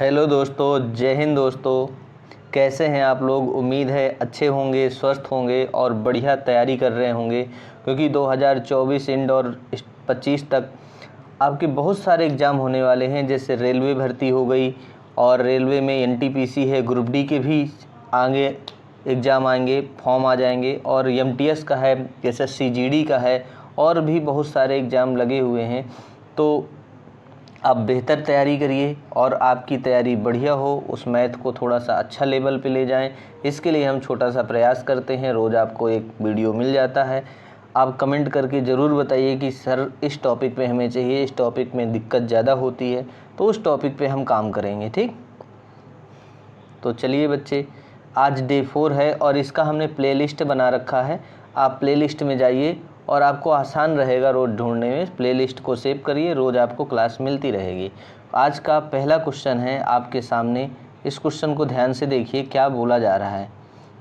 Hello दोस्तों, जय हिंद दोस्तों। कैसे हैं आप लोग? उम्मीद है अच्छे होंगे, स्वस्थ होंगे और बढ़िया तैयारी कर रहे होंगे, क्योंकि 2024 एंड और 25 तक आपके बहुत सारे एग्ज़ाम होने वाले हैं। जैसे रेलवे भर्ती हो गई और रेलवे में एनटीपीसी है, ग्रुप डी के भी आगे एग्ज़ाम आएंगे, फॉर्म आ जाएंगे, और एमटीएस का है, एसएससी जीडी का है, और भी बहुत सारे एग्ज़ाम लगे हुए हैं। तो आप बेहतर तैयारी करिए और आपकी तैयारी बढ़िया हो, उस मैथ को थोड़ा सा अच्छा लेवल पे ले जाएं। इसके लिए हम छोटा सा प्रयास करते हैं, रोज़ आपको एक वीडियो मिल जाता है। आप कमेंट करके ज़रूर बताइए कि सर इस टॉपिक पे हमें चाहिए, इस टॉपिक में दिक्कत ज़्यादा होती है, तो उस टॉपिक पे हम काम करेंगे। ठीक, तो चलिए बच्चे, आज डे 4 है और इसका हमने प्लेलिस्ट बना रखा है। आप प्लेलिस्ट में जाइए और आपको आसान रहेगा रोज़ ढूंढने में। प्लेलिस्ट को सेव करिए, रोज़ आपको क्लास मिलती रहेगी। आज का पहला क्वेश्चन है आपके सामने। इस क्वेश्चन को ध्यान से देखिए, क्या बोला जा रहा है।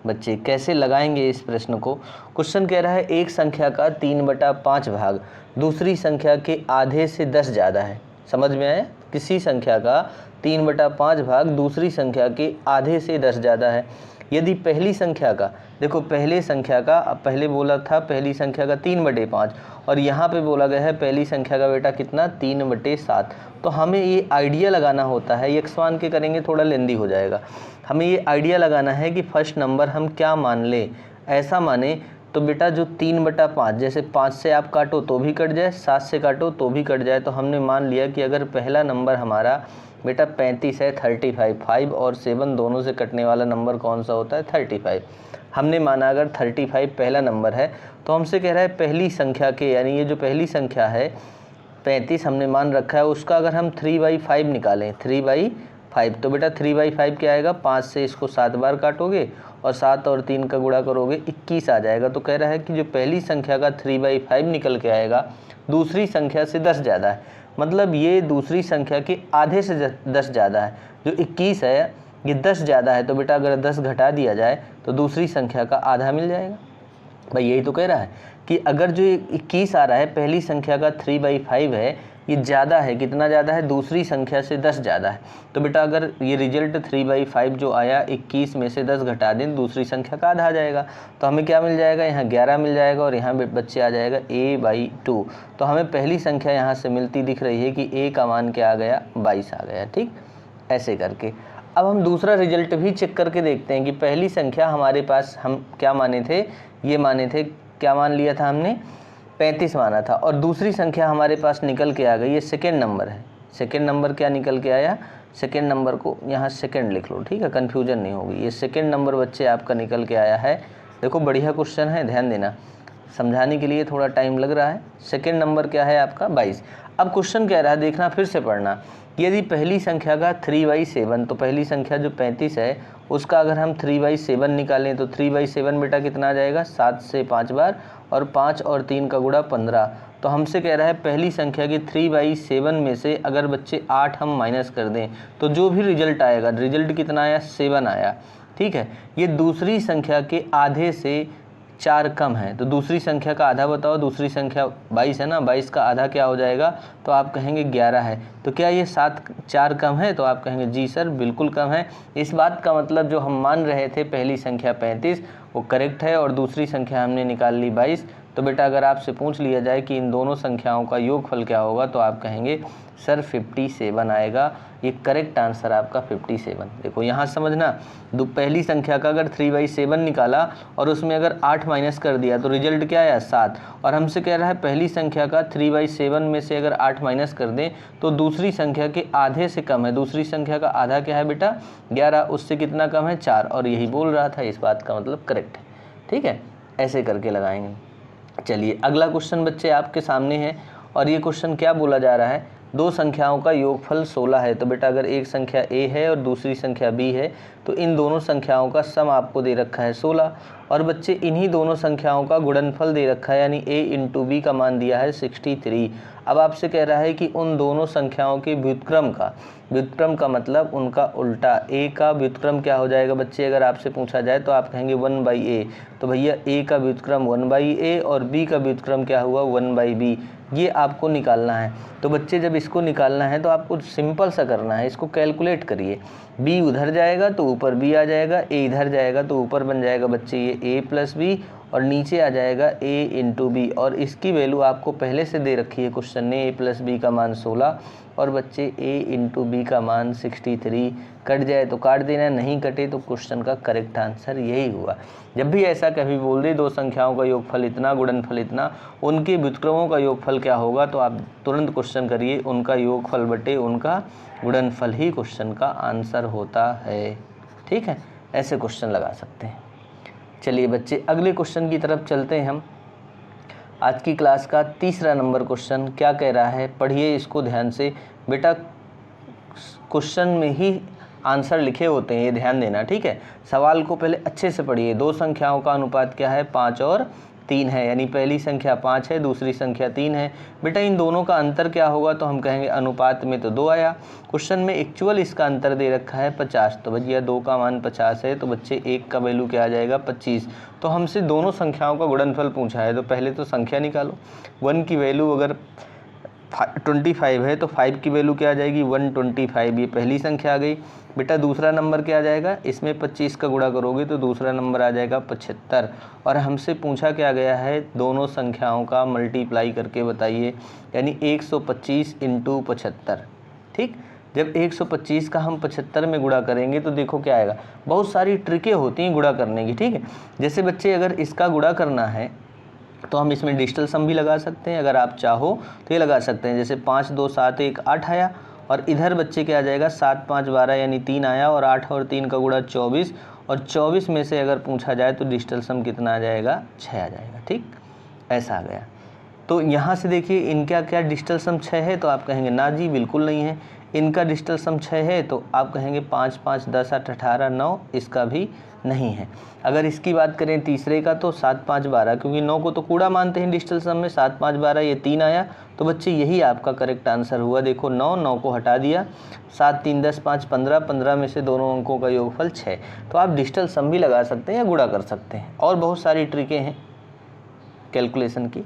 बच्चे कैसे लगाएंगे इस प्रश्न को? क्वेश्चन कह रहा है एक संख्या का 3/5 भाग दूसरी संख्या के आधे से 10 ज़्यादा है। समझ में आया? किसी संख्या का 3/5 भाग दूसरी संख्या के आधे से 10 ज़्यादा है। यदि पहली संख्या का, देखो पहले संख्या का, पहले बोला था पहली संख्या का 3/5 और यहाँ पे बोला गया है पहली संख्या का बेटा कितना, 3/7। तो हमें ये आइडिया लगाना होता है, x1 के करेंगे थोड़ा लेंदी हो जाएगा। हमें ये आइडिया लगाना है कि फर्स्ट नंबर हम क्या मान ले। ऐसा माने तो बेटा जो 3/5, जैसे 5 से आप काटो तो भी कट जाए, 7 से काटो तो भी कट जाए, तो हमने मान लिया कि अगर पहला नंबर हमारा बेटा 35 है, 35, 5 और 7 दोनों से कटने वाला नंबर कौन सा होता है, 35। हमने माना अगर 35 पहला नंबर है, तो हमसे कह रहा है पहली संख्या के, यानी ये जो पहली संख्या है 35 हमने मान रखा है, उसका अगर हम 3/5 निकालें, 3/5, तो बेटा 3/5 क्या आएगा, 5 से इसको 7 बार काटोगे और 7 और 3 का गुणा करोगे 21 आ जाएगा। तो कह रहा है कि जो पहली संख्या का 3/5 निकल के आएगा दूसरी संख्या से 10 ज़्यादा है। मतलब ये दूसरी संख्या के आधे से 10 ज़्यादा है। जो 21 है ये 10 ज़्यादा है, तो बेटा अगर 10 घटा दिया जाए तो दूसरी संख्या का आधा मिल जाएगा। भाई यही तो कह रहा है कि अगर जो 21 आ रहा है पहली संख्या का 3/5 है, ये ज़्यादा है, कितना ज़्यादा है, दूसरी संख्या से 10 ज़्यादा है। तो बेटा अगर ये रिजल्ट 3/5 जो आया 21 में से 10 घटा दें, दूसरी संख्या का आधा आ जाएगा। तो हमें क्या मिल जाएगा, यहाँ 11 मिल जाएगा और यहाँ बच्चे आ जाएगा a/2। तो हमें पहली संख्या यहाँ से मिलती दिख रही है कि a का मान क्या आ गया, 22 आ गया। ठीक, ऐसे करके अब हम दूसरा रिजल्ट भी चेक करके देखते हैं कि पहली संख्या हमारे पास हम क्या माने थे, ये माने थे, क्या मान लिया था हमने, 35 माना था, और दूसरी संख्या हमारे पास निकल के आ गई, ये सेकेंड नंबर है। सेकेंड नंबर क्या निकल के आया, सेकेंड नंबर को यहाँ सेकेंड लिख लो, ठीक है, कन्फ्यूजन नहीं होगी। ये सेकेंड नंबर बच्चे आपका निकल के आया है। देखो बढ़िया क्वेश्चन है, ध्यान देना, समझाने के लिए थोड़ा टाइम लग रहा है। सेकेंड नंबर क्या है आपका, 22। अब क्वेश्चन कह रहा है, देखना फिर से पढ़ना, यदि पहली संख्या का 3/7, तो पहली संख्या जो 35 है उसका अगर हम 3/7 निकालें तो 3/7 बेटा कितना आ जाएगा, 7 से 5 बार और 5 और 3 का गुणा 15। तो हमसे कह रहा है पहली संख्या के 3/7 में से अगर बच्चे 8 हम माइनस कर दें तो जो भी रिजल्ट आएगा, रिजल्ट कितना आया, 7 आया। ठीक है, ये दूसरी संख्या के आधे से 4 कम है, तो दूसरी संख्या का आधा बताओ। दूसरी संख्या 22 है ना, 22 का आधा क्या हो जाएगा, तो आप कहेंगे 11 है। तो क्या ये 4 कम है, तो आप कहेंगे जी सर बिल्कुल कम है। इस बात का मतलब जो हम मान रहे थे पहली संख्या 35 वो करेक्ट है और दूसरी संख्या हमने निकाल ली 22। तो बेटा अगर आपसे पूछ लिया जाए कि इन दोनों संख्याओं का योगफल क्या होगा, तो आप कहेंगे सर 57 आएगा। ये करेक्ट आंसर आपका 57। देखो यहाँ समझना, पहली संख्या का अगर 3/7 निकाला और उसमें अगर 8 माइनस कर दिया तो रिजल्ट क्या आया, 7। और हमसे कह रहा है पहली संख्या का 3/7 में से अगर 8 माइनस कर दें तो दूसरी संख्या के आधे से कम है। दूसरी संख्या का आधा क्या है बेटा, 11, उससे कितना कम है, 4। और यही बोल रहा था, इस बात का मतलब करेक्ट है। ठीक है, ऐसे करके लगाएंगे। चलिए अगला क्वेश्चन बच्चे आपके सामने है, और ये क्वेश्चन क्या बोला जा रहा है, दो संख्याओं का योगफल 16 है। तो बेटा अगर एक संख्या a है और दूसरी संख्या b है, तो इन दोनों संख्याओं का सम आपको दे रखा है 16, और बच्चे इन्हीं दोनों संख्याओं का गुणनफल दे रखा है, यानी a × b का मान दिया है 63। अब आपसे कह रहा है कि उन दोनों संख्याओं के व्युत्क्रम का, व्युत्क्रम का मतलब उनका उल्टा, a का व्युत्क्रम क्या हो जाएगा बच्चे, अगर आपसे पूछा जाए तो आप कहेंगे 1/a। तो भैया a का व्युत्क्रम 1/a और b का व्युत्क्रम क्या हुआ, 1/b। ये आपको निकालना है। तो बच्चे जब इसको निकालना है तो आपको सिंपल सा करना है, इसको कैलकुलेट करिए। b उधर जाएगा तो ऊपर b आ जाएगा, a इधर जाएगा तो ऊपर बन जाएगा बच्चे ये a प्लस बी, और नीचे आ जाएगा a इंटू बी, और इसकी वैल्यू आपको पहले से दे रखी है क्वेश्चन ने, a प्लस बी का मान 16 और बच्चे a इंटू बी का मान 63। कट जाए तो काट देना, नहीं कटे तो क्वेश्चन का करेक्ट आंसर यही हुआ। जब भी ऐसा कभी बोल दे दो संख्याओं का योगफल इतना, गुणनफल इतना, उनके व्युत्क्रमों का योगफल क्या होगा, तो आप तुरंत क्वेश्चन करिए उनका योगफल बटे उनका गुणनफल ही क्वेश्चन का आंसर होता है। ठीक है, ऐसे क्वेश्चन लगा सकते हैं। चलिए बच्चे अगले क्वेश्चन की तरफ चलते हैं हम। आज की क्लास का तीसरा नंबर क्वेश्चन क्या कह रहा है, पढ़िए इसको ध्यान से। बेटा क्वेश्चन में ही आंसर लिखे होते हैं, ये ध्यान देना। ठीक है, सवाल को पहले अच्छे से पढ़िए। दो संख्याओं का अनुपात क्या है, 5 और 3 है, यानी पहली संख्या 5 है, दूसरी संख्या 3 है। बेटा इन दोनों का अंतर क्या होगा, तो हम कहेंगे अनुपात में तो 2 आया। क्वेश्चन में एक्चुअल इसका अंतर दे रखा है 50, तो भैया 2 का मान 50 है, तो बच्चे 1 का वैल्यू क्या आ जाएगा 25। तो हमसे दोनों संख्याओं का गुणनफल पूछा है, तो पहले तो संख्या निकालो। 1 की वैल्यू अगर 25 है तो 5 की वैल्यू क्या आ जाएगी 125, ये पहली संख्या आ गई। बेटा दूसरा नंबर क्या आ जाएगा, इसमें 25 का गुणा करोगे तो दूसरा नंबर आ जाएगा 75। और हमसे पूछा क्या गया है, दोनों संख्याओं का मल्टीप्लाई करके बताइए, यानी 125 इंटू 75। ठीक, जब 125 का हम 75 में गुणा करेंगे तो देखो क्या आएगा। बहुत सारी ट्रिकें होती हैं गुणा करने की। ठीक है, जैसे बच्चे अगर इसका गुणा करना है तो हम इसमें डिजिटल सम भी लगा सकते हैं, अगर आप चाहो तो ये लगा सकते हैं। जैसे 5 2 7 1 8 आया, और इधर बच्चे क्या आ जाएगा 7 5 12 यानी 3 आया, और 8 और 3 का गुणा 24, और 24 में से अगर पूछा जाए तो डिजिटल सम कितना आ जाएगा 6 आ जाएगा। ठीक, ऐसा आ गया। तो यहाँ से देखिए इनका क्या डिजिटल सम 6 है, तो आप कहेंगे ना जी बिल्कुल नहीं है। इनका डिजिटल सम 6 है, तो आप कहेंगे 5 5 10 8 18 9, इसका भी नहीं है। अगर इसकी बात करें तीसरे का, तो 7 5 12, क्योंकि 9 को तो कूड़ा मानते हैं डिजिटल सम में, 7 5 12 ये 3 आया, तो बच्चे यही आपका करेक्ट आंसर हुआ। देखो 9 को हटा दिया, 7 3 10 5 15, 15 में से दोनों अंकों का योगफल 6। तो आप डिजिटल सम भी लगा सकते हैं या गुणा कर सकते हैं, और बहुत सारी ट्रिकें हैं कैलकुलेशन की।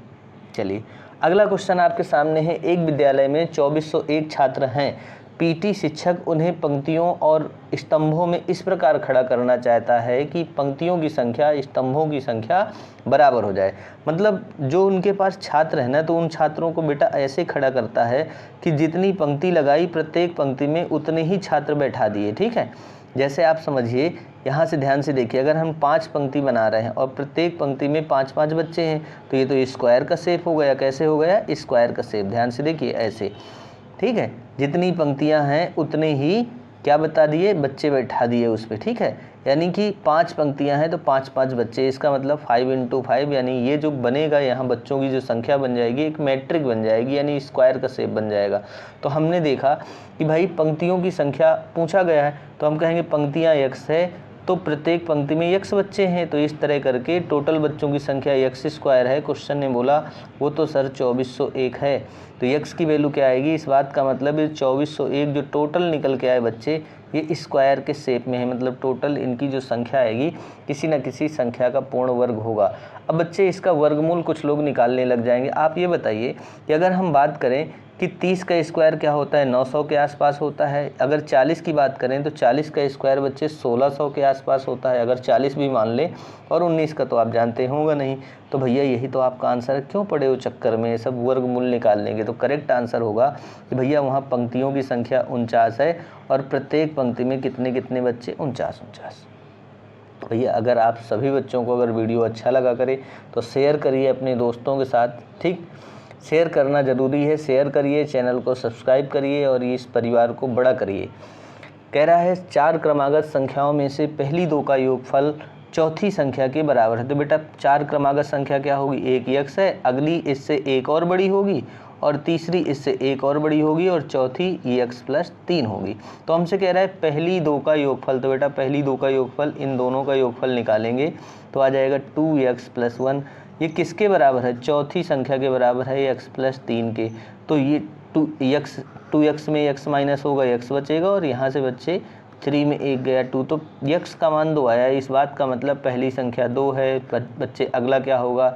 चलिए अगला क्वेश्चन आपके सामने है। एक विद्यालय में 2401 छात्र हैं। पीटी शिक्षक उन्हें पंक्तियों और स्तंभों में इस प्रकार खड़ा करना चाहता है कि पंक्तियों की संख्या स्तंभों की संख्या बराबर हो जाए। मतलब जो उनके पास छात्र है ना, तो उन छात्रों को बेटा ऐसे खड़ा करता है कि जितनी पंक्ति लगाई प्रत्येक पंक्ति में उतने ही छात्र बैठा दिए। ठीक है, जैसे आप समझिए, यहाँ से ध्यान से देखिए, अगर हम 5 पंक्ति बना रहे हैं और प्रत्येक पंक्ति में 5 5 बच्चे हैं, तो ये तो स्क्वायर का शेप हो गया। कैसे हो गया, स्क्वायर का शेप। ध्यान से देखिए ऐसे। ठीक है, जितनी पंक्तियां हैं उतने ही क्या बता दिए, बच्चे बैठा दिए उस पर। ठीक है, यानी कि 5 पंक्तियां हैं तो 5 5 बच्चे, इसका मतलब 5 इंटू 5, यानी ये जो बनेगा यहाँ बच्चों की जो संख्या बन जाएगी एक मैट्रिक बन जाएगी, यानी स्क्वायर का शेप बन जाएगा। तो हमने देखा कि भाई पंक्तियों की संख्या पूछा गया है, तो हम कहेंगे पंक्तियाँ x है, तो प्रत्येक पंक्ति में x बच्चे हैं, तो इस तरह करके टोटल बच्चों की संख्या x स्क्वायर है। क्वेश्चन ने बोला वो तो सर 2401 है, तो x की वैल्यू क्या आएगी, इस बात का मतलब है 2401 जो टोटल निकल के आए बच्चे, ये स्क्वायर के शेप में है। मतलब टोटल इनकी जो संख्या आएगी किसी न किसी संख्या का पूर्ण वर्ग होगा। अब बच्चे इसका वर्गमूल कुछ लोग निकालने लग जाएंगे। आप ये बताइए कि अगर हम बात करें कि 30 का स्क्वायर क्या होता है, 900 के आसपास होता है। अगर 40 की बात करें तो 40 का स्क्वायर बच्चे 1600 के आसपास होता है, अगर 40 भी मान लें, और 19 का तो आप जानते होंगे नहीं। तो भैया यही तो आपका आंसर है, क्यों पड़े हो चक्कर में, सब वर्गमूल निकाल लेंगे। तो करेक्ट आंसर होगा कि भैया वहाँ पंक्तियों की संख्या 49 है, और प्रत्येक पंक्ति में कितने कितने बच्चे, 49। तो भैया अगर आप सभी बच्चों को अगर वीडियो अच्छा लगा करे तो शेयर करिए अपने दोस्तों के साथ। ठीक, शेयर करना ज़रूरी है, शेयर करिए, चैनल को सब्सक्राइब करिए और इस परिवार को बड़ा करिए। कह रहा है 4 क्रमागत संख्याओं में से पहली 2 का योगफल चौथी संख्या के बराबर है। तो बेटा 4 क्रमागत संख्या क्या होगी, एक x है, अगली इससे एक और बड़ी होगी, और तीसरी इससे एक और बड़ी होगी, और चौथी x + 3 होगी। तो हमसे कह रहा है पहली 2 का योगफल। तो बेटा पहली 2 का योगफल, इन दोनों का योगफल निकालेंगे तो आ जाएगा 2x + 1। ये किसके बराबर है, चौथी संख्या के बराबर है, x + 3 के। तो ये 2x में x माइनस होगा, x बचेगा, और यहाँ से बच्चे 3 में 1 गया 2, तो x का मान 2 आया। इस बात का मतलब पहली संख्या 2 है। बच्चे अगला क्या होगा,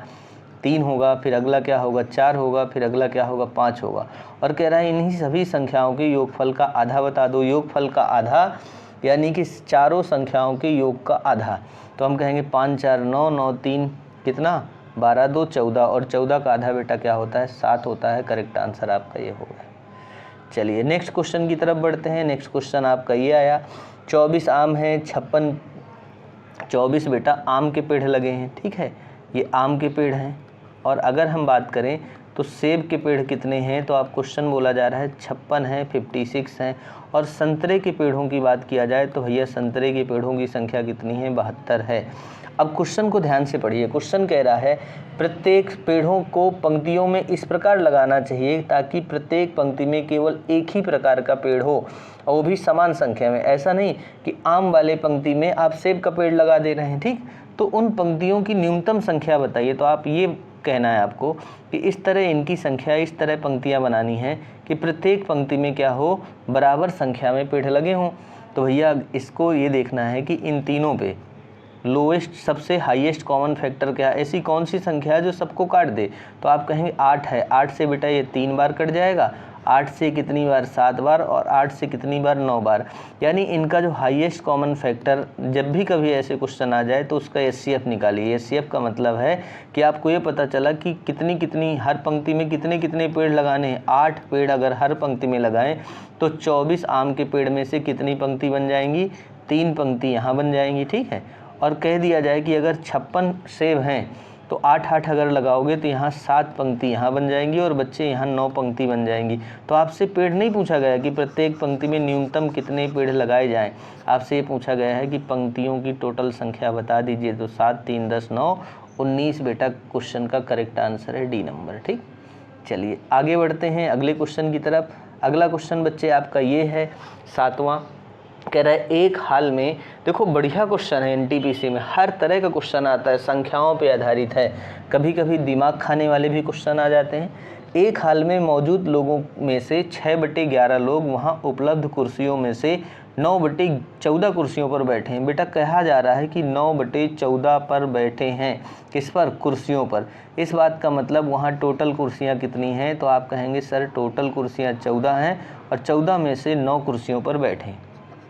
3 होगा, फिर अगला क्या होगा 4 होगा, फिर अगला क्या होगा 5 होगा। और कह रहा है इन्हीं सभी संख्याओं के योगफल का आधा बता दो। योगफल का आधा यानी कि चारों संख्याओं के योग का आधा। तो हम कहेंगे 5 4 9, 9 3 कितना 12 2 14, और 14 का आधा बेटा क्या होता है 7 होता है। करेक्ट आंसर आपका ये होगा। चलिए नेक्स्ट क्वेश्चन की तरफ बढ़ते हैं। नेक्स्ट क्वेश्चन आपका ये आया, 24 आम है, 24 बेटा आम के पेड़ लगे हैं, ठीक है, ये आम के पेड़ हैं। और अगर हम बात करें तो सेब के पेड़ कितने हैं, तो आप क्वेश्चन बोला जा रहा है 56 है, 56 हैं। और संतरे के पेड़ों की बात किया जाए तो भैया संतरे के पेड़ों की संख्या कितनी है 72 है। अब क्वेश्चन को ध्यान से पढ़िए। क्वेश्चन कह रहा है प्रत्येक पेड़ों को पंक्तियों में इस प्रकार लगाना चाहिए ताकि प्रत्येक पंक्ति में केवल एक ही प्रकार का पेड़ हो, और वो भी समान संख्या में। ऐसा नहीं कि आम वाले पंक्ति में आप सेब का पेड़ लगा दे रहे हैं, ठीक, तो उन पंक्तियों की न्यूनतम संख्या बताइए। तो आप ये कहना है आपको कि इस तरह इनकी संख्या, इस तरह पंक्तियां बनानी है कि प्रत्येक पंक्ति में क्या हो बराबर संख्या में पेड़ लगे हों। तो भैया इसको ये देखना है कि इन तीनों पे लोएस्ट सबसे हाईएस्ट कॉमन फैक्टर क्या है, ऐसी कौन सी संख्या है जो सबको काट दे। तो आप कहेंगे 8 है, 8 से बेटा ये 3 बार कट जाएगा, 8 से कितनी बार 7 बार, और 8 से कितनी बार 9 बार। यानी इनका जो हाईएस्ट कॉमन फैक्टर, जब भी कभी ऐसे क्वेश्चन आ जाए तो उसका एचसीएफ निकालिए। एचसीएफ का मतलब है कि आपको ये पता चला कि कितनी कितनी हर पंक्ति में कितने कितने पेड़ लगाने हैं। 8 पेड़ अगर हर पंक्ति में लगाएं तो 24 आम के पेड़ में से कितनी पंक्ति बन जाएंगी, 3 पंक्ति यहाँ बन जाएंगी, ठीक है। और कह दिया जाए कि अगर 56 सेब हैं तो 8 अगर लगाओगे तो यहाँ 7 पंक्ति यहाँ बन जाएंगी और बच्चे यहाँ 9 पंक्ति बन जाएंगी। तो आपसे पेड़ नहीं पूछा गया कि प्रत्येक पंक्ति में न्यूनतम कितने पेड़ लगाए जाएं, आपसे ये पूछा गया है कि पंक्तियों की टोटल संख्या बता दीजिए। तो 7 3 10 9 19 बेटा क्वेश्चन का करेक्ट आंसर है डी नंबर, ठीक। चलिए आगे बढ़ते हैं अगले क्वेश्चन की तरफ। अगला क्वेश्चन बच्चे आपका ये है 7वां, कह रहा है एक हाल में, देखो बढ़िया क्वेश्चन है, एनटीपीसी में हर तरह का क्वेश्चन आता है, संख्याओं पे आधारित है, कभी कभी दिमाग खाने वाले भी क्वेश्चन आ जाते हैं। एक हाल में मौजूद लोगों में से 6/11 लोग वहां उपलब्ध कुर्सियों में से 9/14 कुर्सियों पर बैठे हैं। बेटा कहा जा रहा है कि 9/14 पर बैठे हैं, किस पर, कुर्सियों पर। इस बात का मतलब वहाँ टोटल कुर्सियाँ कितनी हैं, तो आप कहेंगे सर टोटल कुर्सियाँ 14 हैं और 14 में से 9 कुर्सियों पर बैठे हैं,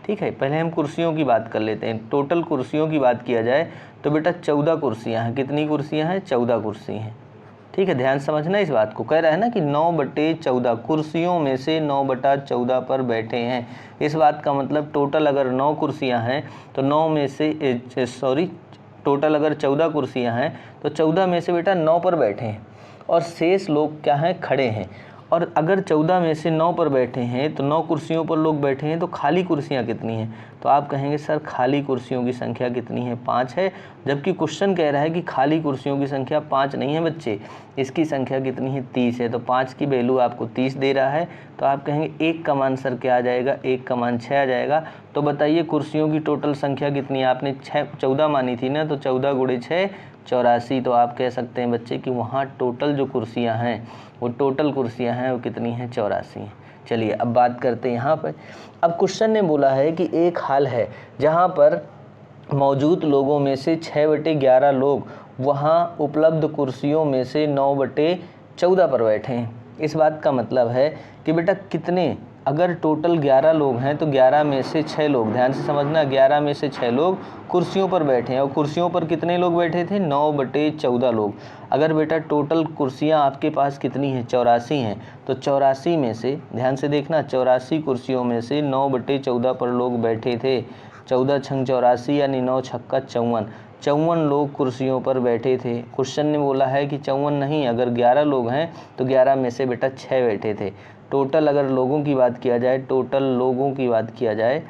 ठीक है। पहले हम कुर्सियों की बात कर लेते हैं। टोटल कुर्सियों की बात किया जाए तो बेटा 14 कुर्सियाँ हैं। कितनी कुर्सियाँ हैं, 14 कुर्सी हैं, ठीक है। ध्यान समझना इस बात को, कह रहा है ना कि 9/14 कुर्सियों में से 9/14 पर बैठे हैं। इस बात का मतलब टोटल अगर 9 कुर्सियाँ हैं तो 9 में से टोटल अगर 14 कुर्सियाँ हैं तो 14 में से बेटा 9 पर बैठे हैं और शेष लोग क्या हैं, खड़े हैं। और अगर 14 में से 9 पर बैठे हैं तो 9 कुर्सियों पर लोग बैठे हैं, तो खाली कुर्सियां कितनी हैं, तो आप कहेंगे सर खाली कुर्सियों की संख्या कितनी है, 5 है। जबकि क्वेश्चन कह रहा है कि खाली कुर्सियों की संख्या 5 नहीं है बच्चे, इसकी संख्या कितनी है, 30 है। तो 5 की वैल्यू आपको 30 दे रहा है, तो आप कहेंगे 1 का मान सर क्या आ जाएगा, 1 का मान 6 आ जाएगा। तो बताइए कुर्सियों की टोटल संख्या कितनी है, आपने 14 मानी थी ना, तो 14 × 6 84। तो आप कह सकते हैं बच्चे कि वहाँ टोटल जो कुर्सियाँ हैं, वो टोटल कुर्सियाँ हैं वो कितनी हैं, 84 हैं। चलिए अब बात करते हैं यहाँ पर। अब क्वेश्चन ने बोला है कि एक हाल है जहाँ पर मौजूद लोगों में से 6/11 लोग वहाँ उपलब्ध कुर्सियों में से 9/14 पर बैठे हैं। इस बात का मतलब है कि बेटा कितने, अगर टोटल 11 लोग हैं तो 11 में से 6 लोग, ध्यान से समझना, 11 में से 6 लोग कुर्सियों पर बैठे हैं। और कुर्सियों पर कितने लोग बैठे थे, 9/14 लोग। अगर बेटा टोटल कुर्सियां आपके पास कितनी हैं, 84 हैं, तो 84 में से, ध्यान से देखना, 84 कुर्सियों में से 9/14 पर लोग बैठे थे। 14 × 84 यानी 9 × 54, 54 लोग कुर्सियों पर बैठे थे। क्वेश्चन ने बोला है कि 54 नहीं, अगर 11 लोग हैं तो 11 में से बेटा 6 बैठे थे। टोटल अगर लोगों की बात किया जाए, टोटल लोगों की बात किया जाए,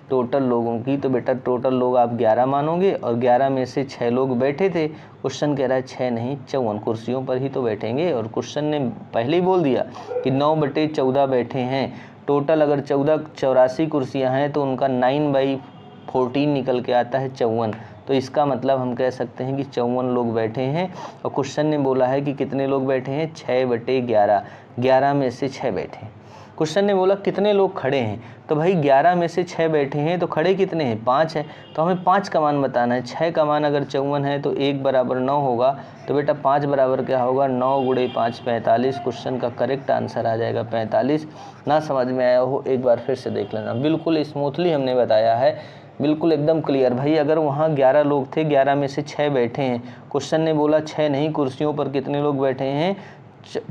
टोटल लोगों की, तो बेटा टोटल लोग आप 11 मानोगे और 11 में से 6 लोग बैठे थे। क्वेश्चन कह रहा है 6 नहीं 54 कुर्सियों पर ही तो बैठेंगे। और क्वेश्चन ने पहले ही बोल दिया कि 9/14 बैठे हैं। टोटल अगर 84 कुर्सियाँ हैं तो उनका 9/14 निकल के आता है 54। तो इसका मतलब हम कह सकते हैं कि 54 लोग बैठे हैं। और क्वेश्चन ने बोला है कि कितने लोग बैठे हैं, 6/11, 11 में से 6 बैठे। क्वेश्चन ने बोला कितने लोग खड़े हैं, तो भाई 11 में से 6 बैठे हैं तो खड़े कितने हैं, 5 है। तो हमें 5 का मान बताना है। 6 का मान अगर 54 है तो 1 बराबर 9 होगा, तो बेटा 5 बराबर क्या होगा, 9 गुणे 5 45। क्वेश्चन का करेक्ट आंसर आ जाएगा 45। ना समझ में आया हो एक बार फिर से देख लेना, बिल्कुल स्मूथली हमने बताया है, बिल्कुल एकदम क्लियर। भाई अगर वहाँ 11 लोग थे, 11 में से 6 बैठे हैं, क्वेश्चन ने बोला 6 नहीं, कुर्सियों पर कितने लोग बैठे हैं,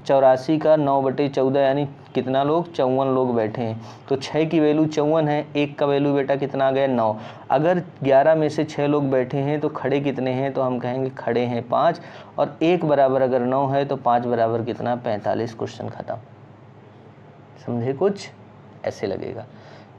84 का 9/14 यानी कितना लोग, 54 लोग बैठे हैं। तो 6 की वैल्यू 54 है, 1 का वैल्यू बेटा कितना आ गया, 9। अगर 11 में से 6 लोग बैठे हैं तो खड़े कितने हैं, तो हम कहेंगे खड़े हैं 5, और 1 बराबर अगर 9 है तो 5 बराबर कितना, 45। क्वेश्चन खत्म। समझे कुछ, ऐसे लगेगा।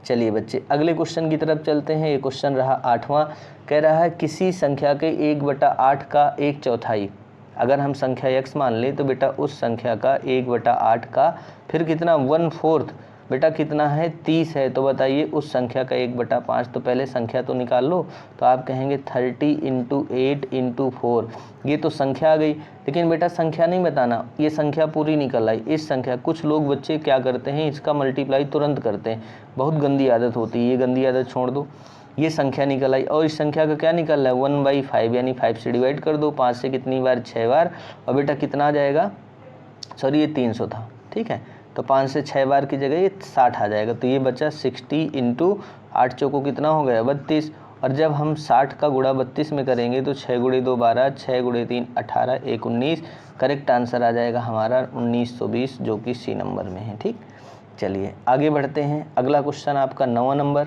चलिए बच्चे अगले क्वेश्चन की तरफ चलते हैं। ये क्वेश्चन रहा 8वां, कह रहा है किसी संख्या के 1/8 का 1/4, अगर हम संख्या x मान ले तो बेटा उस संख्या का 1/8 का फिर कितना 1/4 बेटा कितना है, 30 है। तो बताइए उस संख्या का 1/5, तो पहले संख्या तो निकाल लो। तो आप कहेंगे 30 × 8 × 4, ये तो संख्या आ गई। लेकिन बेटा संख्या नहीं बताना, ये संख्या पूरी निकल आई। इस संख्या, कुछ लोग बच्चे क्या करते हैं, इसका मल्टीप्लाई तुरंत करते हैं, बहुत गंदी आदत होती है, ये गंदी आदत छोड़ दो। ये संख्या निकल आई और इस संख्या का क्या निकल रहा है, 1/5 यानी 5 से डिवाइड कर दो। 5 से कितनी बार, 6 बार, और बेटा कितना आ जाएगा, सॉरी ये 300 था, ठीक है। तो 5 से 6 बार की जगह ये 60 आ जाएगा। तो ये बचा 60 × 8 चौको कितना हो गया, 32। और जब हम 60 का गुणा 32 में करेंगे तो 6 × 2 12, 6 × 3 18, 1 19। करेक्ट आंसर आ जाएगा हमारा 1920, जो कि सी नंबर में है, ठीक। चलिए आगे बढ़ते हैं। अगला क्वेश्चन आपका 9वां नंबर।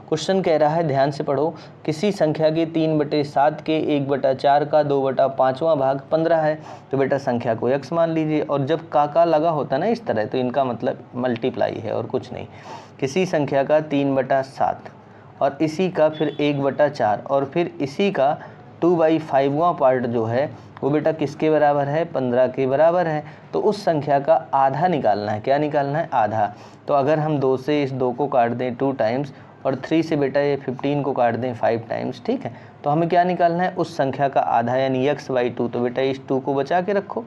क्वेश्चन कह रहा है, ध्यान से पढ़ो, किसी संख्या के 3/7 के 1/4 का 2/5वां भाग 15 है। तो बेटा संख्या को x मान लीजिए, और जब काका लगा होता है ना इस तरह, तो इनका मतलब मल्टीप्लाई है और कुछ नहीं। किसी संख्या का 3/7 और इसी का फिर 1/4 और फिर इसी का 2/5वां पार्ट जो है वो बेटा किसके बराबर है, 15 के बराबर है। तो उस संख्या का आधा निकालना है। क्या निकालना है, आधा। तो अगर हम 2 से इस 2 को काट दें 2 टाइम्स, और 3 से बेटा ये 15 को काट दें 5 टाइम्स, ठीक है। तो हमें क्या निकालना है, उस संख्या का आधा यानी x/2। तो बेटा इस 2 को बचा के रखो,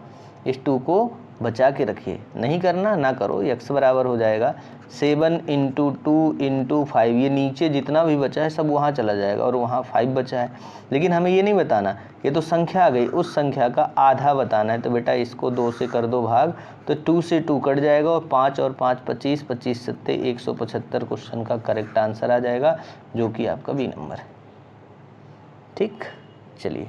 इस 2 को बचा के रखिए, नहीं करना ना करो। x बराबर हो जाएगा 7 × 2 × 5, ये नीचे जितना भी बचा है सब वहाँ चला जाएगा, और वहाँ 5 बचा है। लेकिन हमें ये नहीं बताना, ये तो संख्या आ गई, उस संख्या का आधा बताना है। तो बेटा इसको 2 से कर दो भाग, तो 2 से 2 कट जाएगा, और 5 और 5 25, 25 7 175। क्वेश्चन का करेक्ट आंसर आ जाएगा, जो कि आपका बी नंबर है, ठीक। चलिए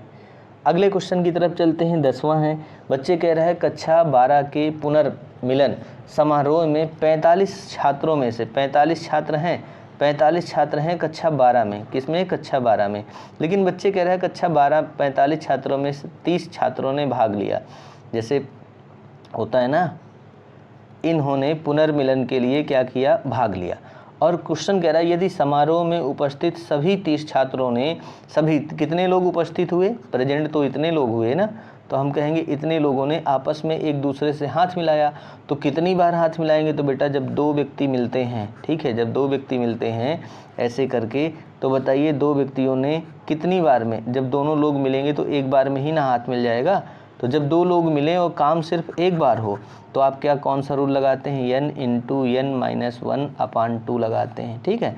अगले क्वेश्चन की तरफ चलते हैं। 10वां है। बच्चे कह रहे हैं कक्षा 12 के पुनर्मिलन समारोह में 45 छात्रों में से 45 छात्र हैं, 45 छात्र हैं कक्षा 12 में। किसमें, कक्षा 12 में। लेकिन बच्चे कह रहे हैं कक्षा 12 45 छात्रों में से 30 छात्रों ने भाग लिया। जैसे होता है ना, इन्होंने पुनर्मिलन के लिए क्या किया, भाग लिया। और क्वेश्चन कह रहा है यदि समारोह में उपस्थित सभी 30 छात्रों ने, सभी कितने लोग उपस्थित हुए, प्रेजेंट तो इतने लोग हुए ना, तो हम कहेंगे इतने लोगों ने आपस में एक दूसरे से हाथ मिलाया। तो कितनी बार हाथ मिलाएंगे, तो बेटा जब 2 व्यक्ति मिलते हैं, ठीक है, जब 2 व्यक्ति मिलते हैं ऐसे करके, तो बताइए 2 व्यक्तियों ने कितनी बार में, जब दोनों लोग मिलेंगे तो एक बार में ही ना हाथ मिल जाएगा। तो जब 2 लोग मिलें और काम सिर्फ एक बार हो, तो आप क्या, कौन सा रूल लगाते हैं, n × n-1/2 लगाते हैं, ठीक है।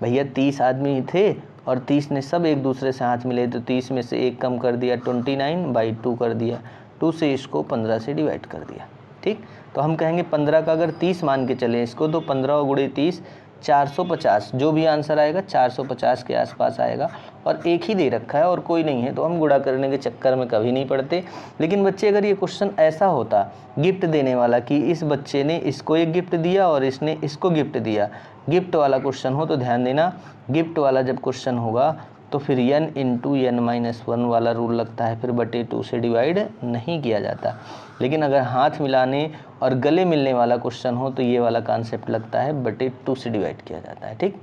भैया 30 आदमी थे और 30 ने सब एक दूसरे से हाथ मिले, तो 30 में से 1 कम कर दिया, 29/2 कर दिया, 2 से इसको 15 से डिवाइड कर दिया, ठीक। तो हम कहेंगे 15 का अगर 30 मान के चलें इसको, तो 15 × 30 450, जो भी आंसर आएगा 450 के आसपास आएगा। और एक ही दे रखा है और कोई नहीं है, तो हम गुणा करने के चक्कर में कभी नहीं पड़ते। लेकिन बच्चे अगर ये क्वेश्चन ऐसा होता गिफ्ट देने वाला, कि इस बच्चे ने इसको एक गिफ्ट दिया और इसने इसको गिफ्ट दिया, गिफ्ट वाला क्वेश्चन हो, तो ध्यान देना गिफ्ट वाला जब क्वेश्चन होगा तो फिर n × n-1 वाला रूल लगता है, फिर बटे 2 से डिवाइड नहीं किया जाता। लेकिन अगर हाथ मिलाने और गले मिलने वाला क्वेश्चन हो तो ये वाला कॉन्सेप्ट लगता है, बटे 2 से डिवाइड किया जाता है, ठीक।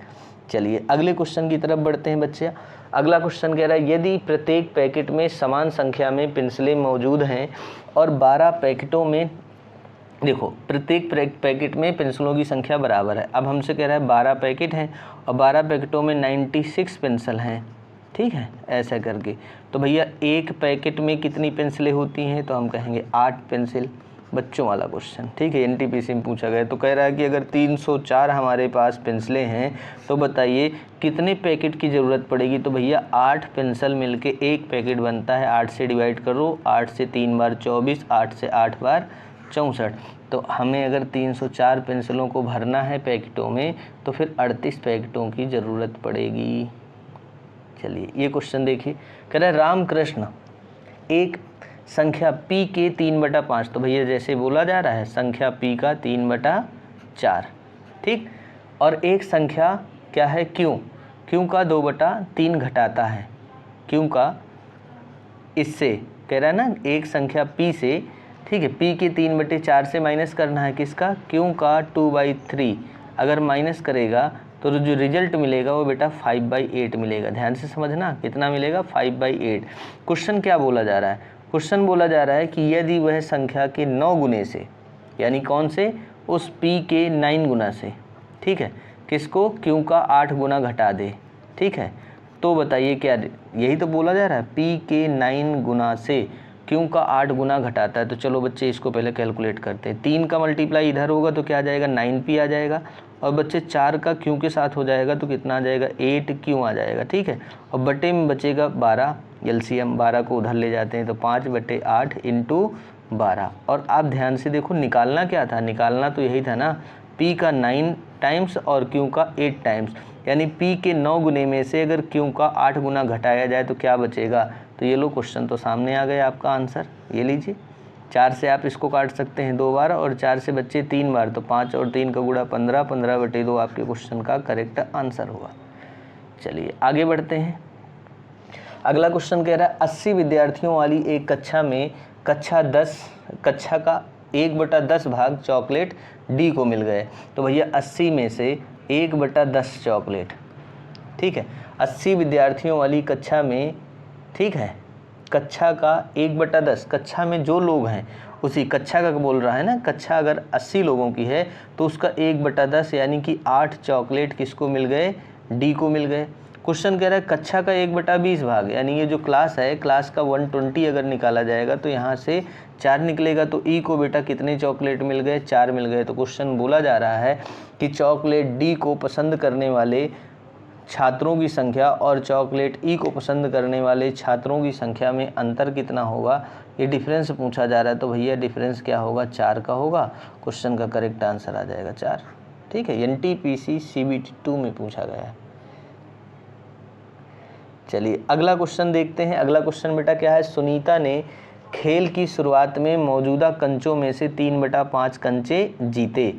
चलिए अगले क्वेश्चन की तरफ बढ़ते हैं बच्चे। अगला क्वेश्चन कह रहा है यदि प्रत्येक पैकेट में समान संख्या में पेंसिलें मौजूद हैं और 12 पैकेटों में, देखो प्रत्येक पैकेट में पेंसिलों की संख्या बराबर है। अब हमसे कह रहा है 12 पैकेट हैं और 12 पैकेटों में 96 पेंसिल हैं, ठीक है, ऐसा करके। तो भैया एक पैकेट में कितनी पेंसिलें होती हैं, तो हम कहेंगे 8 पेंसिल। बच्चों वाला क्वेश्चन, ठीक है, एनटीपीसी में पूछा गया। तो कह रहा है कि अगर 304 हमारे पास पेंसिलें हैं तो बताइए कितने पैकेट की ज़रूरत पड़ेगी। तो भैया 8 पेंसिल मिलके एक पैकेट बनता है, 8 से डिवाइड करो, 8 से 3 बार 24, 8 से 8 बार 64। तो हमें अगर 304 पेंसिलों को भरना है पैकेटों में तो फिर 38 पैकेटों की ज़रूरत पड़ेगी। चलिए ये क्वेश्चन देखिए, कह रहा है रामकृष्ण एक संख्या p के 3/5, तो भैया जैसे बोला जा रहा है संख्या p का 3/4, ठीक, और एक संख्या क्या है q का 2/3 घटाता है, q का इससे कह रहा है ना एक संख्या p से, ठीक है, p के 3/4 से माइनस करना है किसका, q का 2/3, अगर माइनस करेगा तो जो रिजल्ट मिलेगा वो बेटा 5/8 मिलेगा। ध्यान से समझना कितना मिलेगा, 5/8। क्वेश्चन क्या बोला जा रहा है, क्वेश्चन बोला जा रहा है कि यदि वह संख्या के 9 गुने से, यानी कौन से, उस p के 9 गुना से, ठीक है, किसको, q का 8 गुना घटा दे, ठीक है, तो बताइए क्या, यही तो बोला जा रहा है p के 9 गुना से q का 8 गुना घटाता है। तो चलो बच्चे इसको पहले कैलकुलेट करते हैं। 3 का मल्टीप्लाई इधर होगा तो क्या आ जाएगा, 9p आ जाएगा, और बच्चे 4 का q के साथ हो जाएगा तो कितना आ जाएगा, 8q आ जाएगा, ठीक है, और बटे में बचेगा 12, एलसीएम 12 को उधर ले जाते हैं तो 5/8 इंटू 12। और आप ध्यान से देखो निकालना क्या था, निकालना तो यही था ना, p का 9 टाइम्स और q का 8 टाइम्स, यानी p के 9 गुने में से अगर q का 8 गुना घटाया जाए तो क्या बचेगा। तो ये लो क्वेश्चन तो सामने आ गया आपका आंसर, ये लीजिए। 4 से आप इसको काट सकते हैं 2 बार, और 4 से बच्चे 3 बार, तो 5 और 3 का गुणा 15, 15/2 आपके क्वेश्चन का करेक्ट आंसर होगा। चलिए आगे बढ़ते हैं। अगला क्वेश्चन कह रहा है 80 विद्यार्थियों वाली एक कक्षा में कक्षा का 1/10 भाग चॉकलेट डी को मिल गए। तो भैया 80 में से 1/10 चॉकलेट, ठीक है, 80 विद्यार्थियों वाली कक्षा में, ठीक है, कक्षा का 1/10, कक्षा में जो लोग हैं उसी कक्षा का बोल रहा है ना, कक्षा अगर 80 लोगों की है तो उसका 1/10 यानी कि 8 चॉकलेट किसको मिल गए, डी को मिल गए। क्वेश्चन कह रहा है कक्षा का 1/20 भाग, यानी ये जो क्लास है, क्लास का 120 अगर निकाला जाएगा तो यहाँ से 4 निकलेगा, तो ई को बेटा कितने चॉकलेट मिल गए, 4 मिल गए। तो क्वेश्चन बोला जा रहा है कि चॉकलेट डी को पसंद करने वाले छात्रों की संख्या और चॉकलेट ई को पसंद करने वाले छात्रों की संख्या में अंतर कितना होगा, ये डिफरेंस पूछा जा रहा है। तो भैया डिफरेंस क्या होगा, 4 का होगा। क्वेश्चन का करेक्ट आंसर आ जाएगा 4, ठीक है, एनटीपीसी CBT 2 में पूछा गया है। चलिए अगला क्वेश्चन देखते हैं। अगला क्वेश्चन बेटा क्या है, सुनीता ने खेल की शुरुआत में मौजूदा कंचों में से 3/5 कंचे जीते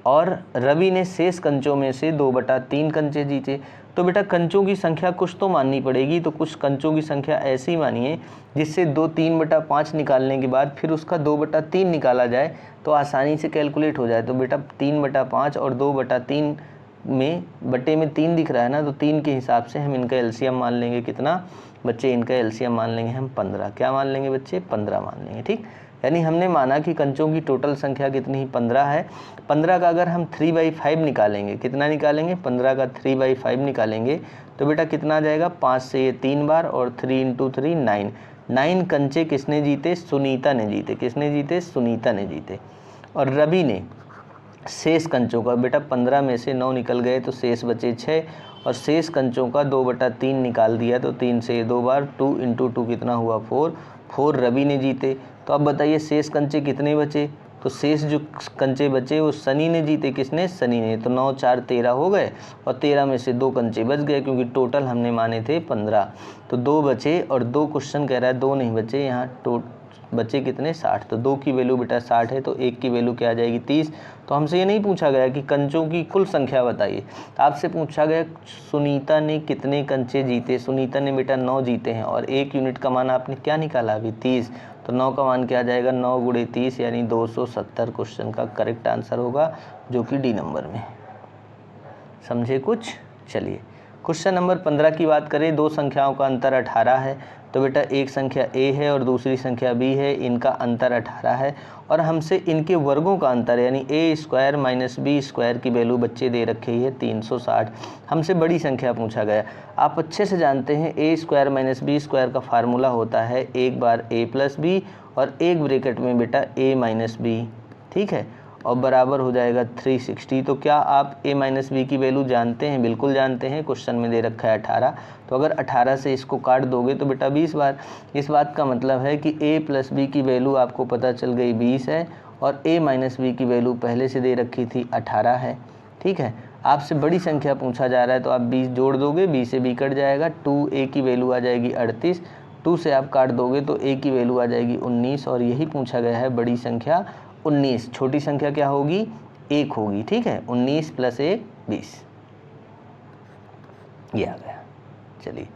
और रवि ने शेष कंचों में से 2/3 कंचे जीते। तो बेटा कंचों की संख्या कुछ तो माननी पड़ेगी, तो कुछ कंचों की संख्या ऐसी मानिए जिससे 3/5 निकालने के बाद फिर उसका 2/3 निकाला जाए तो आसानी से कैलकुलेट हो जाए। तो बेटा 3/5 और 2/3 में बटे में 3 दिख रहा है ना, तो 3 के हिसाब से हम इनका एलसीएम मान लेंगे कितना बच्चे, इनका एलसीएम मान लेंगे हम 15। क्या मान लेंगे बच्चे, 15 मान लेंगे, ठीक। यानी हमने माना कि कंचों की टोटल संख्या कितनी, 15 है। 15 का अगर हम 3/5 निकालेंगे, कितना निकालेंगे, 15 का 3/5 निकालेंगे तो बेटा कितना आ जाएगा, 5 से ये 3 बार और 3 × 3 9। 9 कंचे किसने जीते, सुनीता ने जीते। किसने जीते, सुनीता ने जीते। और रवि ने शेष कंचों का, बेटा 15 में से 9 निकल गए तो शेष बचे 6, और शेष कंचों का 2/3 निकाल दिया तो 3 से 2 बार, 2 × 2 कितना हुआ 4 रवि ने जीते। तो अब बताइए शेष कंचे कितने बचे, तो शेष जो कंचे बचे वो सनी ने जीते। किसने, सनी ने। तो 9 4 13 हो गए और 13 में से 2 कंचे बच गए क्योंकि टोटल हमने माने थे 15, तो 2 बचे। और 2 क्वेश्चन कह रहा है 2 नहीं बचे, यहाँ बचे कितने, 60। तो 2 की वैल्यू बेटा 60 है, तो 1 की वैल्यू क्या आ जाएगी, 30। तो हमसे ये नहीं पूछा गया कि कंचों की कुल संख्या बताइए, आपसे पूछा गया सुनीता ने कितने कंचे जीते। सुनीता ने बेटा 9 जीते हैं और 1 यूनिट का मान आपने क्या निकाला अभी, 30। तो 9 का मान क्या आ जाएगा, 9 × 30 यानी 270 क्वेश्चन का करेक्ट आंसर होगा, जो कि डी नंबर में। समझे कुछ। चलिए क्वेश्चन नंबर 15 की बात करें। दो संख्याओं का अंतर 18 है, तो बेटा एक संख्या a है और दूसरी संख्या b है, इनका अंतर 18 है और हमसे इनके वर्गों का अंतर यानी a² - b² की वैल्यू बच्चे दे रखे है 360। हमसे बड़ी संख्या पूछा गया। आप अच्छे से जानते हैं a² - b² का फार्मूला होता है 1 बार a + b और एक ब्रैकेट में बेटा a माइनस बी, ठीक है, और बराबर हो जाएगा 360। तो क्या आप a माइनस बी की वैल्यू जानते हैं? बिल्कुल जानते हैं, क्वेश्चन में दे रखा है 18। तो अगर 18 से इसको काट दोगे तो बेटा 20 बार। इस बात का मतलब है कि a प्लस बी की वैल्यू आपको पता चल गई 20 है और a माइनस बी की वैल्यू पहले से दे रखी थी 18 है, ठीक है। आपसे बड़ी संख्या पूछा जा रहा है तो आप 20 जोड़ दोगे, b से b कट जाएगा, 2a की वैल्यू आ जाएगी 38, 2 से आप काट दोगे तो a की वैल्यू आ जाएगी 19 और यही पूछा गया है बड़ी संख्या 19। छोटी संख्या क्या होगी? 1 होगी, ठीक है। 19 प्लस 1 20, ये आ गया। चलिए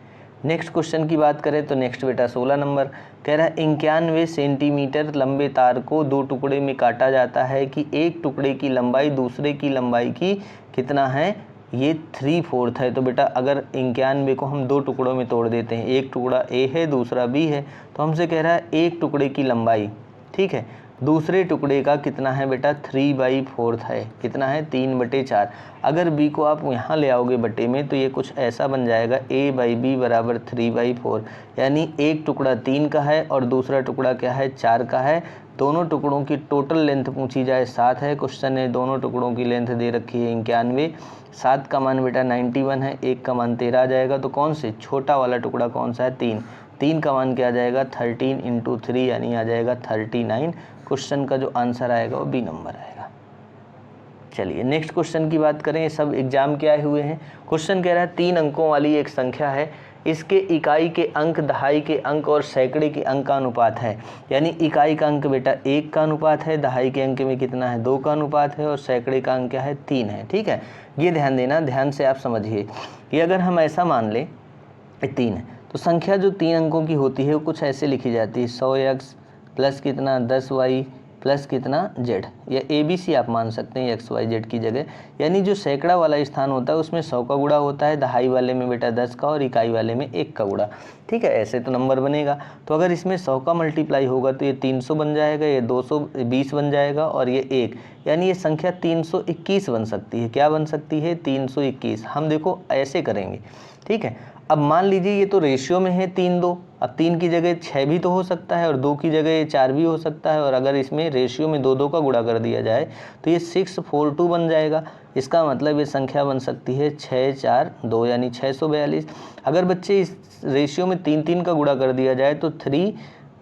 नेक्स्ट क्वेश्चन की बात करें तो नेक्स्ट बेटा 16 नंबर कह रहा है 91 सेंटीमीटर लंबे तार को 2 टुकड़े में काटा जाता है कि एक टुकड़े की लंबाई दूसरे की लंबाई की कितना है? ये 3/4 है। तो बेटा अगर 91 को हम 2 टुकड़ों में तोड़ देते हैं, एक टुकड़ा a है दूसरा b है, तो हमसे कह रहा है एक टुकड़े की लंबाई, ठीक है, दूसरे टुकड़े का कितना है बेटा? 3/4 है। कितना है? 3/4। अगर b को आप यहाँ ले आओगे बटे में तो ये कुछ ऐसा बन जाएगा a/b बराबर 3/4, यानी एक टुकड़ा 3 का है और दूसरा टुकड़ा क्या है? 4 का है। दोनों टुकड़ों की टोटल लेंथ पूछी जाए 7 है। क्वेश्चन ने दोनों टुकड़ों की लेंथ दे रखी है 91। 7 का मान बेटा 91 है, 1 का मान 13 आ जाएगा। तो कौन से छोटा वाला टुकड़ा कौन सा है? 3। 3 का मान क्या आ जाएगा? 13 × 3 यानी आ जाएगा 39। क्वेश्चन का जो आंसर आएगा वो बी नंबर आएगा। चलिए नेक्स्ट क्वेश्चन की बात करें। ये सब एग्जाम के आए हुए हैं। क्वेश्चन कह रहा है 3 अंकों वाली एक संख्या है, इसके इकाई के अंक, दहाई के अंक और सैकड़े के अंक का अनुपात है। यानी इकाई का अंक बेटा 1 का अनुपात है, दहाई के अंक में कितना है? 2 का अनुपात है और सैकड़े का अंक क्या है? 3 है, ठीक है। ये ध्यान देना, ध्यान से आप समझिए कि अगर हम ऐसा मान लें 3 है तो संख्या जो 3 अंकों की होती है वो कुछ ऐसे लिखी जाती है 100x प्लस कितना 10y प्लस कितना z, या ABC आप मान सकते हैं x y z की जगह। यानी जो सैकड़ा वाला स्थान होता है उसमें 100 का गुणा होता है, दहाई वाले में बेटा 10 का और इकाई वाले में 1 का गुणा, ठीक है। ऐसे तो नंबर बनेगा। तो अगर इसमें 100 का मल्टीप्लाई होगा तो ये 300 बन जाएगा, ये 220 बन जाएगा और ये 1, यानी ये संख्या 321 बन सकती है। क्या बन सकती है? 321। हम देखो ऐसे करेंगे, ठीक है। अब मान लीजिए ये तो रेशियो में है 3-2, अब 3 की जगह 6 भी तो हो सकता है और 2 की जगह 4 भी हो सकता है, और अगर इसमें रेशियो में 2-2 का गुणा कर दिया जाए तो ये 642 बन जाएगा। इसका मतलब ये संख्या बन सकती है 642 यानी 642। अगर बच्चे इस रेशियो में 3-3 का गुणा कर दिया जाए तो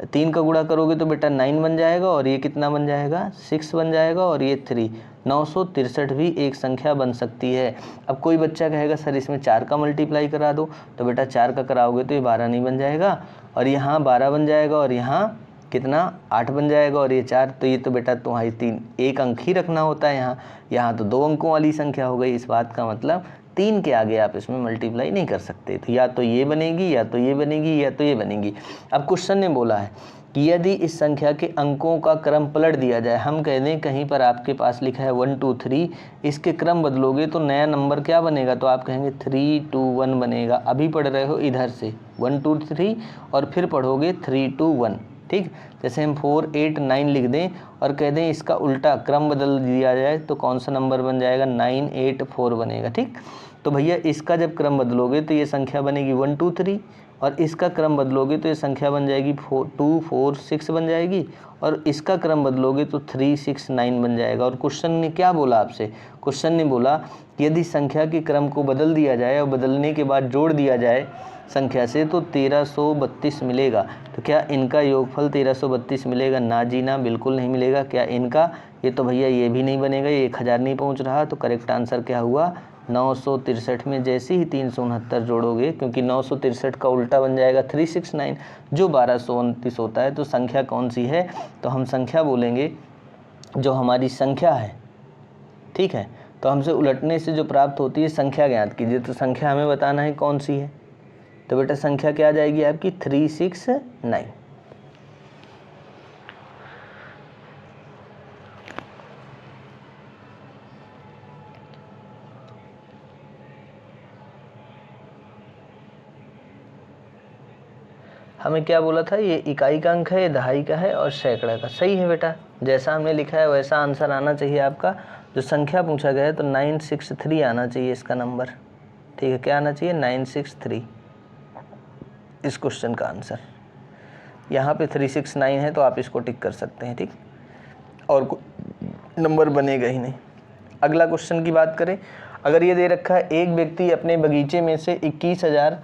3 का गुणा करोगे तो बेटा 9 बन जाएगा और ये कितना बन जाएगा? 6 बन जाएगा और ये 3, 963 भी एक संख्या बन सकती है। अब कोई बच्चा कहेगा सर इसमें 4 का मल्टीप्लाई करा दो, तो बेटा 4 का कराओगे तो ये 12 नहीं बन जाएगा और यहाँ 12 बन जाएगा और यहाँ कितना 8 बन जाएगा और ये 4, तो ये तो बेटा तुम्हारी 3 एक अंक ही रखना होता है यहाँ तो 2 अंकों वाली संख्या हो गई। इस बात का मतलब 3 के आगे आप इसमें मल्टीप्लाई नहीं कर सकते, तो या तो ये बनेगी या तो ये बनेगी या तो ये बनेगी। अब क्वेश्चन ने बोला है कि यदि इस संख्या के अंकों का क्रम पलट दिया जाए, हम कह दें कहीं पर आपके पास लिखा है 1 2 3, इसके क्रम बदलोगे तो नया नंबर क्या बनेगा? तो आप कहेंगे 3 2 1 बनेगा। अभी पढ़ रहे हो इधर से 1 2 3 और फिर पढ़ोगे 3 2 1, ठीक। जैसे हम 4 8 9 लिख दें और कह दें इसका उल्टा क्रम बदल दिया जाए तो कौन सा नंबर बन जाएगा? 9 8 4 बनेगा, ठीक। तो भैया इसका जब क्रम बदलोगे तो ये संख्या बनेगी 1 2 3 और इसका क्रम बदलोगे तो ये संख्या बन जाएगी 2 4 6 बन जाएगी और इसका क्रम बदलोगे तो 3 6 9 बन जाएगा। और क्वेश्चन ने क्या बोला आपसे? क्वेश्चन ने बोला यदि संख्या के क्रम को बदल दिया जाए और बदलने के बाद जोड़ दिया जाए संख्या से तो 1332 मिलेगा। तो क्या इनका योगफल 1332 मिलेगा? ना जी ना, बिल्कुल नहीं मिलेगा। क्या इनका? ये तो भैया ये भी नहीं बनेगा, ये 1000 नहीं पहुंच रहा। तो करेक्ट आंसर क्या हुआ? 963 में जैसे ही 369 जोड़ोगे, क्योंकि 963 का उल्टा बन जाएगा 369 जो 1229 होता है। तो संख्या कौन सी है? तो हम संख्या बोलेंगे जो हमारी संख्या है, ठीक है। तो हमसे उलटने से जो प्राप्त होती है संख्या ज्ञात कीजिए। तो संख्या हमें बताना है कौन सी है। तो बेटा संख्या क्या आ जाएगी आपकी? 369। हमें क्या बोला था? ये इकाई का अंक है, ये दहाई का है और सैकड़ा का। सही है बेटा, जैसा हमने लिखा है वैसा आंसर आना चाहिए आपका। जो संख्या पूछा गया है तो 963 आना चाहिए इसका नंबर, ठीक है। क्या आना चाहिए? 963 इस क्वेश्चन का आंसर। यहाँ पे 369 है तो आप इसको टिक कर सकते हैं, ठीक, और नंबर बनेगा ही नहीं। अगला क्वेश्चन की बात करें, अगर ये दे रखा है एक व्यक्ति अपने बगीचे में से 21,000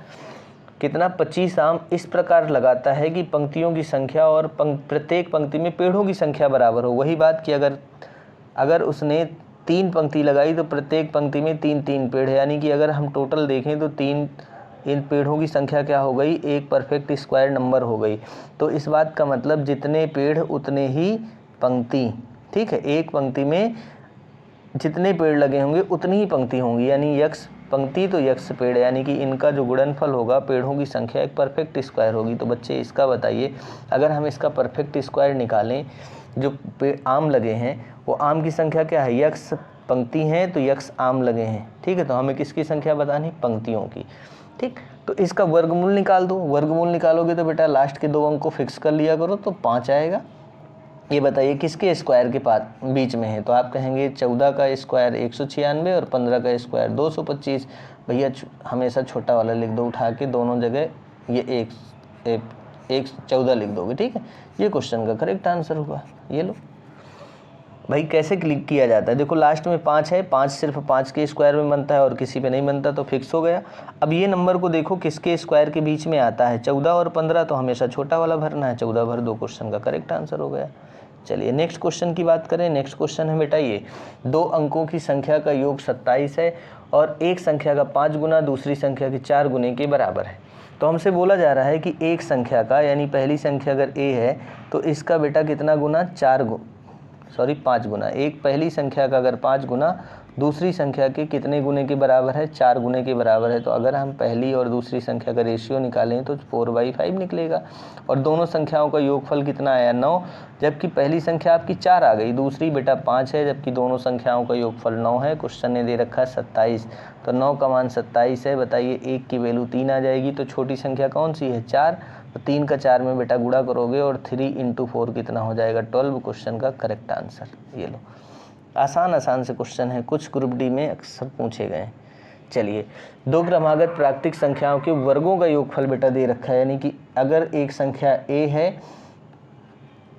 कितना 25 आम इस प्रकार लगाता है कि पंक्तियों की संख्या और प्रत्येक पंक्ति में पेड़ों की संख्या बराबर हो। वही बात कि अगर उसने 3 पंक्ति लगाई तो प्रत्येक पंक्ति में 3-3 पेड़ है, यानी कि अगर हम टोटल देखें तो 3 इन पेड़ों की संख्या क्या हो गई, एक परफेक्ट स्क्वायर नंबर हो गई। तो इस बात का मतलब जितने पेड़ उतने ही पंक्ति, ठीक है, एक पंक्ति में जितने पेड़ लगे होंगे उतनी ही पंक्ति होंगी, यानी यक्स पंक्ति तो यक्स पेड़, यानी कि इनका जो गुणनफल होगा पेड़ों की संख्या एक परफेक्ट स्क्वायर होगी। तो बच्चे इसका बताइए, अगर हम इसका परफेक्ट स्क्वायर निकालें, जो आम लगे हैं वो आम की संख्या क्या है, यक्स पंक्ति हैं तो यक्स आम लगे हैं, ठीक है। तो हमें किसकी संख्या बतानी, पंक्तियों की, ठीक। तो इसका वर्गमूल निकाल दो, वर्गमूल निकालोगे तो बेटा लास्ट के 2 अंक को फिक्स कर लिया करो तो 5 आएगा। ये बताइए किसके स्क्वायर के बीच में है, तो आप कहेंगे 14 का स्क्वायर 196 और 15 का स्क्वायर 225। भैया हमेशा छोटा वाला लिख दो उठा के, दोनों जगह ये 14 लिख दोगे, ठीक है। ये क्वेश्चन का करेक्ट आंसर होगा। ये लो भाई, कैसे क्लिक किया जाता है, देखो लास्ट में 5 है, 5 सिर्फ 5 के स्क्वायर में बनता है और किसी पे नहीं बनता तो फिक्स हो गया। अब ये नंबर को देखो किसके स्क्वायर के बीच में आता है, 14 और 15, तो हमेशा छोटा वाला भरना है, 14 भर दो, क्वेश्चन का करेक्ट आंसर हो गया। चलिए नेक्स्ट क्वेश्चन की बात करें। नेक्स्ट क्वेश्चन है बेटा ये, 2 अंकों की संख्या का योग 27 है और एक संख्या का 5 गुना दूसरी संख्या के 4 गुने के बराबर है। तो हमसे बोला जा रहा है कि एक संख्या का, यानी पहली संख्या अगर a है तो इसका बेटा कितना गुना, 5 गुना, एक पहली संख्या का अगर 5 गुना दूसरी संख्या के कितने गुने के बराबर है, 4 गुने के बराबर है। तो अगर हम पहली और दूसरी संख्या का रेशियो निकालें तो 4/5 निकलेगा और दोनों संख्याओं का योगफल कितना आया, 9, जबकि पहली संख्या आपकी 4 आ गई, दूसरी बेटा 5 है, जबकि दोनों संख्याओं का योगफल 9 है। क्वेश्चन ने दे रखा है 27, तो 9 का मान 27 है। बताइए 1 की वैल्यू 3 आ जाएगी, तो छोटी संख्या कौन सी है, 4, तो 3 का 4 में बेटा गुणा करोगे और 3 × 4 कितना हो जाएगा, 12। क्वेश्चन का करेक्ट आंसर। ये लो, आसान से क्वेश्चन है, कुछ ग्रुप डी में अक्सर पूछे गए। चलिए, 2 क्रमागत प्राकृतिक संख्याओं के वर्गों का योगफल बेटा दे रखा है, यानी कि अगर एक संख्या a है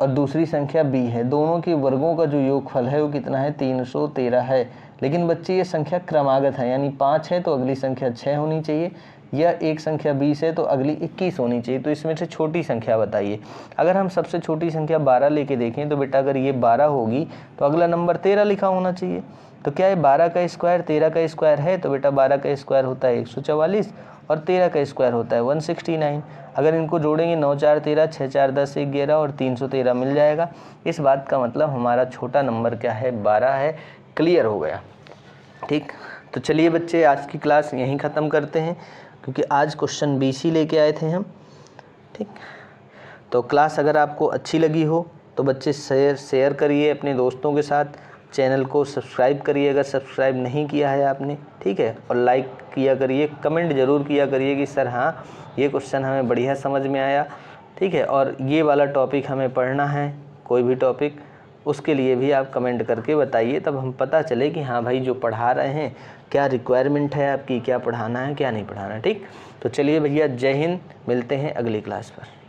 और दूसरी संख्या b है, दोनों के वर्गों का जो योगफल है वो कितना है, 313 है। लेकिन बच्चे ये संख्या क्रमागत है, यानी 5 है तो अगली संख्या 6 होनी चाहिए, या एक संख्या 20 है तो अगली 21 होनी चाहिए। तो इसमें से छोटी संख्या बताइए। अगर हम सबसे छोटी संख्या 12 लेके देखें तो बेटा अगर ये 12 होगी तो अगला नंबर 13 लिखा होना चाहिए। तो क्या है, 12 का स्क्वायर 13 का स्क्वायर है, तो बेटा 12 का स्क्वायर होता है 144 और 13 का स्क्वायर होता है 169। अगर इनको जोड़ेंगे 9 4 13, 6 4 10 1 11 और 313 मिल जाएगा। इस बात का मतलब हमारा छोटा नंबर क्या है, 12 है। क्लियर हो गया, ठीक। तो चलिए बच्चे, आज की क्लास यहीं ख़त्म करते हैं, क्योंकि आज क्वेश्चन BC लेके आए थे हम, ठीक। तो क्लास अगर आपको अच्छी लगी हो तो बच्चे शेयर करिए अपने दोस्तों के साथ, चैनल को सब्सक्राइब करिए अगर सब्सक्राइब नहीं किया है आपने, ठीक है, और लाइक किया करिए, कमेंट ज़रूर किया करिए कि सर हाँ ये क्वेश्चन हमें बढ़िया समझ में आया, ठीक है, और ये वाला टॉपिक हमें पढ़ना है, कोई भी टॉपिक, उसके लिए भी आप कमेंट करके बताइए, तब हम पता चले कि हाँ भाई जो पढ़ा रहे हैं क्या रिक्वायरमेंट है आपकी, क्या पढ़ाना है क्या नहीं पढ़ाना है, ठीक। तो चलिए भैया, जय हिंद, मिलते हैं अगली क्लास पर।